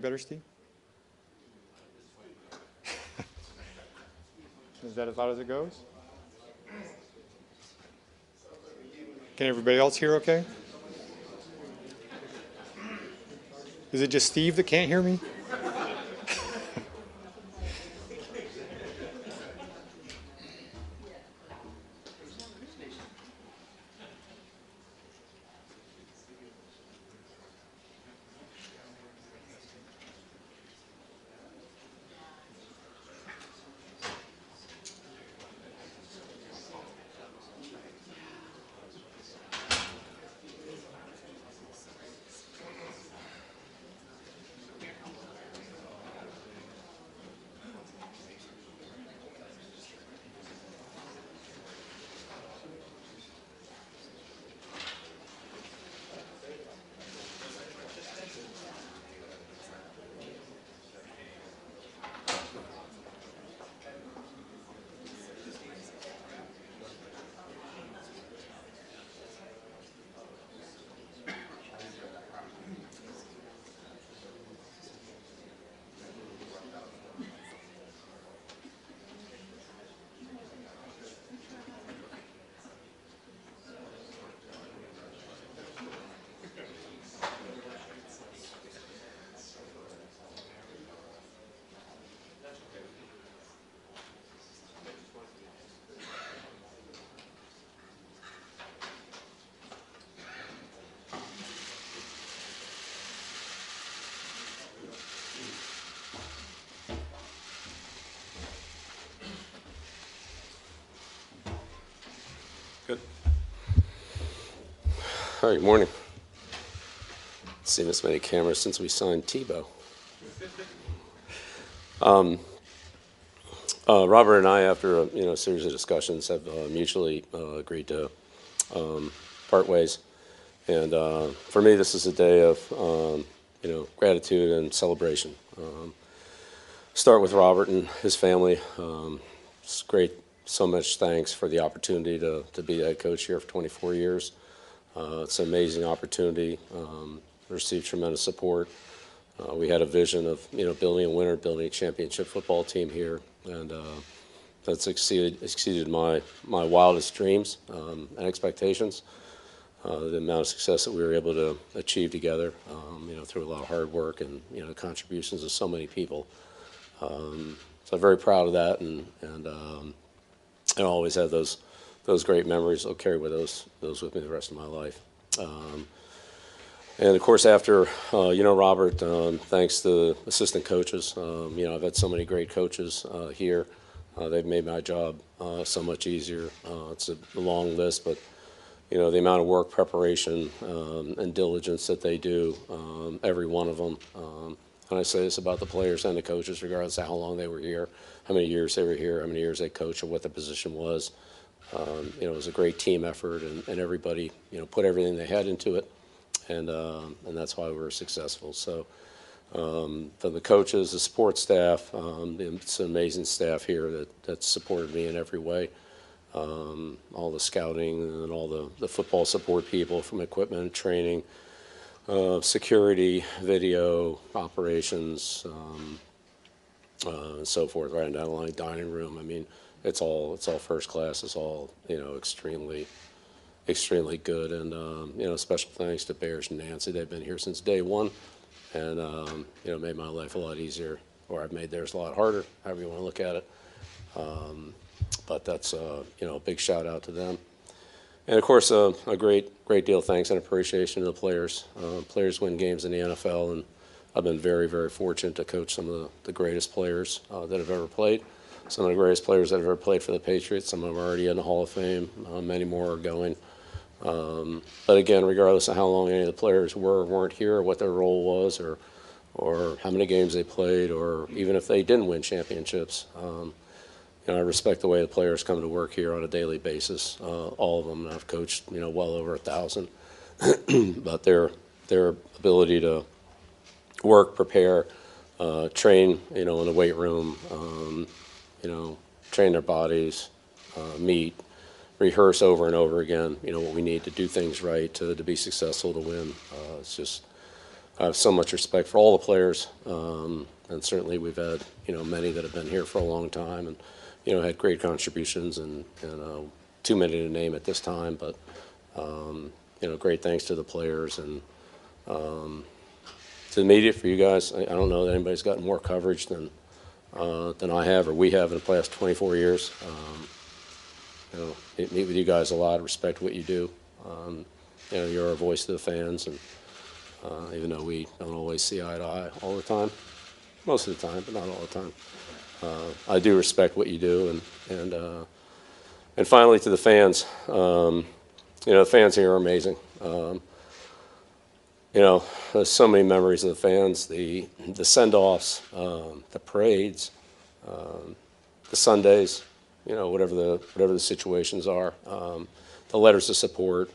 Better, Steve? Is that as loud as it goes? Can everybody else hear okay? Is it just Steve that can't hear me? Good. All right, good morning. Seen this many cameras since we signed Tebow. Robert and I, after a series of discussions, have mutually agreed to part ways. And for me, this is a day of gratitude and celebration. Start with Robert and his family. It's great. So much thanks for the opportunity to be the head coach here for 24 years. It's an amazing opportunity. Received tremendous support. We had a vision of building a winner, building a championship football team here, and that's exceeded my wildest dreams and expectations. The amount of success that we were able to achieve together, through a lot of hard work and contributions of so many people. So I'm very proud of that, and I always have those great memories. I'll carry with those with me the rest of my life. And of course, after Robert, thanks to assistant coaches. I've had so many great coaches here. They've made my job so much easier. It's a long list, but the amount of work, preparation, and diligence that they do, every one of them. And I say this about the players and the coaches, regardless of how long they were here, how many years they were here, how many years they coached, or what the position was. It was a great team effort, and everybody, put everything they had into it, and that's why we were successful. So, from the coaches, the support staff, it's an amazing staff here that supported me in every way. All the scouting and all the football support people, from equipment and training, security, video, operations, and so forth, right down the line, dining room. I mean, it's all first class. It's all extremely good. And special thanks to Bears and Nancy. They've been here since day one, and made my life a lot easier, or I've made theirs a lot harder, however you want to look at it. But that's a big shout out to them. And of course, a great deal of thanks and appreciation to the players. Players win games in the NFL, and I've been very, very fortunate to coach some of the greatest players that have ever played. Some of the greatest players that have ever played for the Patriots. Some of them are already in the Hall of Fame. Many more are going. But again, regardless of how long any of the players were or weren't here, or what their role was, or how many games they played, or even if they didn't win championships, I respect the way the players come to work here on a daily basis. All of them. I've coached, well over 1,000. But their ability to work, prepare, train, in the weight room, train their bodies, meet, rehearse over and over again, what we need to do things right, to be successful, to win. It's just I have so much respect for all the players, and certainly we've had, many that have been here for a long time and, had great contributions, and too many to name at this time, but, great thanks to the players and to the media, for you guys. I don't know that anybody's gotten more coverage than I have or we have in the past 24 years. Meet with you guys a lot, respect what you do. You're a voice to the fans, and even though we don't always see eye to eye all the time, most of the time, but not all the time, I do respect what you do. And finally, to the fans, the fans here are amazing. There's so many memories of the fans, the send-offs, the parades, the Sundays, whatever the situations are, the letters of support,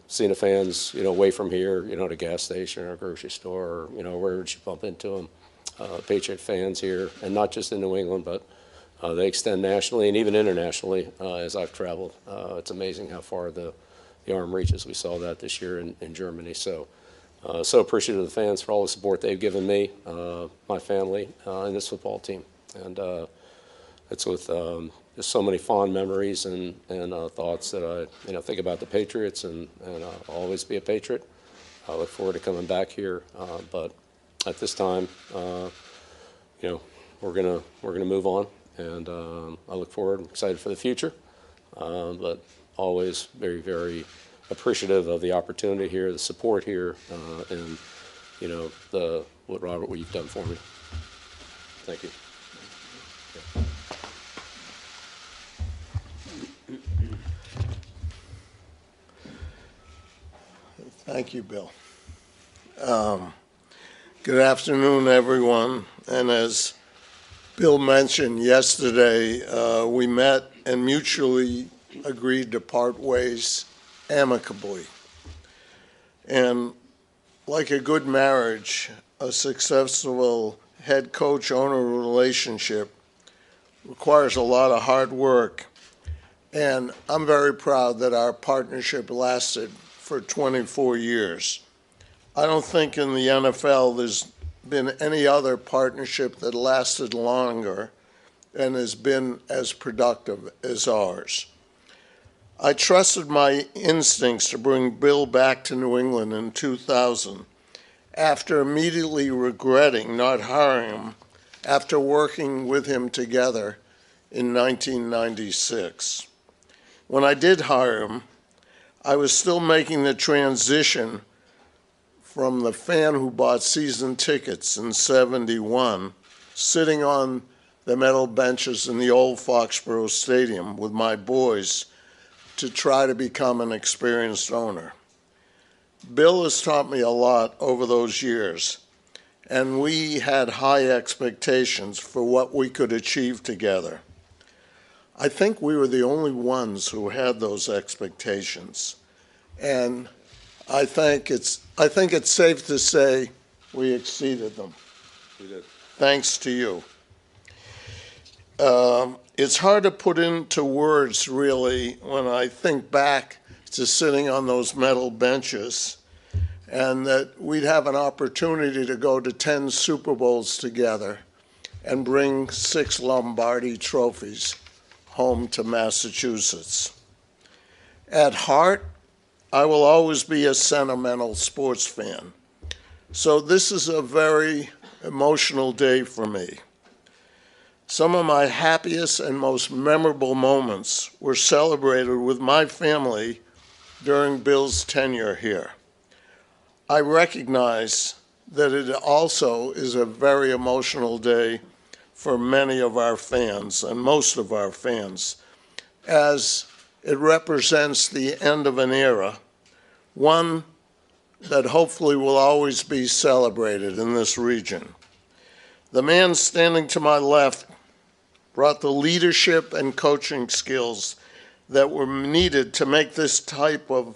seeing the fans, away from here, at a gas station or a grocery store, or, wherever you bump into them. Patriot fans here, and not just in New England, but they extend nationally and even internationally as I've traveled. It's amazing how far the arm reaches. We saw that this year in Germany. So appreciative of the fans for all the support they've given me, my family, and this football team. And it's with just so many fond memories and thoughts that I think about the Patriots, and I'll always be a Patriot. I look forward to coming back here, but at this time, we're gonna move on, and I look forward. I'm excited for the future, but always very, very appreciative of the opportunity here, the support here, and what you've done for me. Thank you. Thank you, Bill. Good afternoon, everyone. And as Bill mentioned yesterday, we met and mutually agreed to part ways amicably. And like a good marriage, a successful head coach-owner relationship requires a lot of hard work. And I'm very proud that our partnership lasted for 24 years. I don't think in the NFL there's been any other partnership that lasted longer and has been as productive as ours. I trusted my instincts to bring Bill back to New England in 2000 after immediately regretting not hiring him after working with him together in 1996. When I did hire him, I was still making the transition from the fan who bought season tickets in '71, sitting on the metal benches in the old Foxborough Stadium with my boys, to try to become an experienced owner. Bill has taught me a lot over those years, and we had high expectations for what we could achieve together. I think we were the only ones who had those expectations, and I think it's safe to say we exceeded them. We did. Thanks to you. It's hard to put into words, really, when I think back to sitting on those metal benches, and that we'd have an opportunity to go to 10 Super Bowls together and bring 6 Lombardi trophies home to Massachusetts. At heart, I will always be a sentimental sports fan. So this is a very emotional day for me. Some of my happiest and most memorable moments were celebrated with my family during Bill's tenure here. I recognize that it also is a very emotional day for many of our fans, and most of our fans, as it represents the end of an era, one that hopefully will always be celebrated in this region. The man standing to my left brought the leadership and coaching skills that were needed to make this type of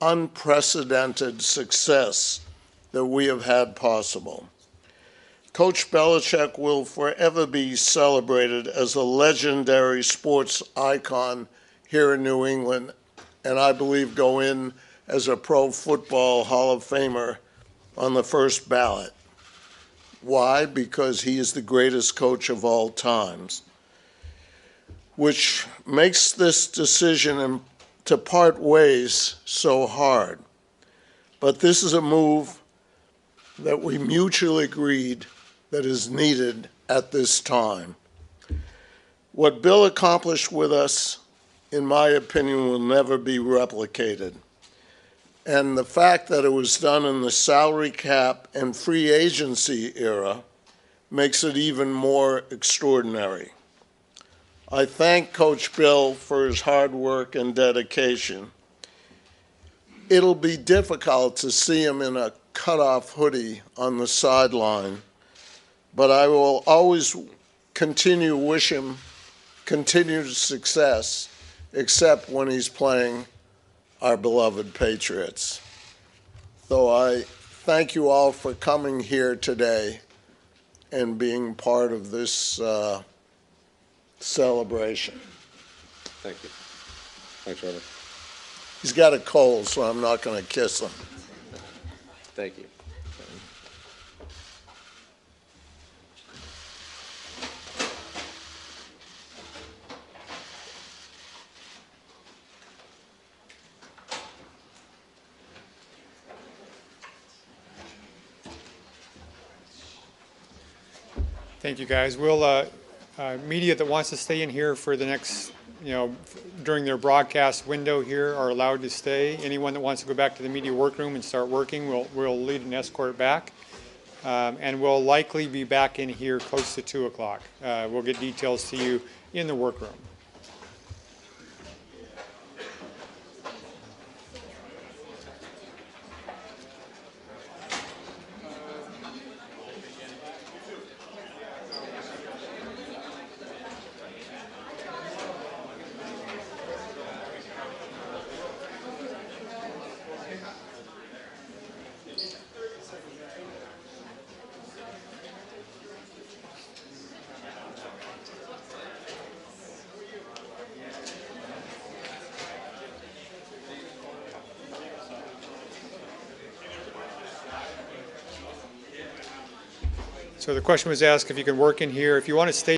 unprecedented success that we have had possible. Coach Belichick will forever be celebrated as a legendary sports icon here in New England, and I believe go in as a Pro Football Hall of Famer on the first ballot. Why? Because he is the greatest coach of all times, which makes this decision to part ways so hard. But this is a move that we mutually agreed that is needed at this time. What Bill accomplished with us, in my opinion, will never be replicated. And the fact that it was done in the salary cap and free agency era makes it even more extraordinary. I thank Coach Bill for his hard work and dedication. It'll be difficult to see him in a cutoff hoodie on the sideline, but I will always continue to wish him continued success, except when he's playing our beloved Patriots. So I thank you all for coming here today and being part of this celebration. Thank you. Thanks, Robert. He's got a cold, so I'm not going to kiss him. Thank you. Thank you, guys. We'll, media that wants to stay in here for the next, during their broadcast window here are allowed to stay. Anyone that wants to go back to the media workroom and start working, we'll lead an escort back. And we'll likely be back in here close to 2 o'clock. We'll get details to you in the workroom. So the question was asked if you can work in here. If you want to stay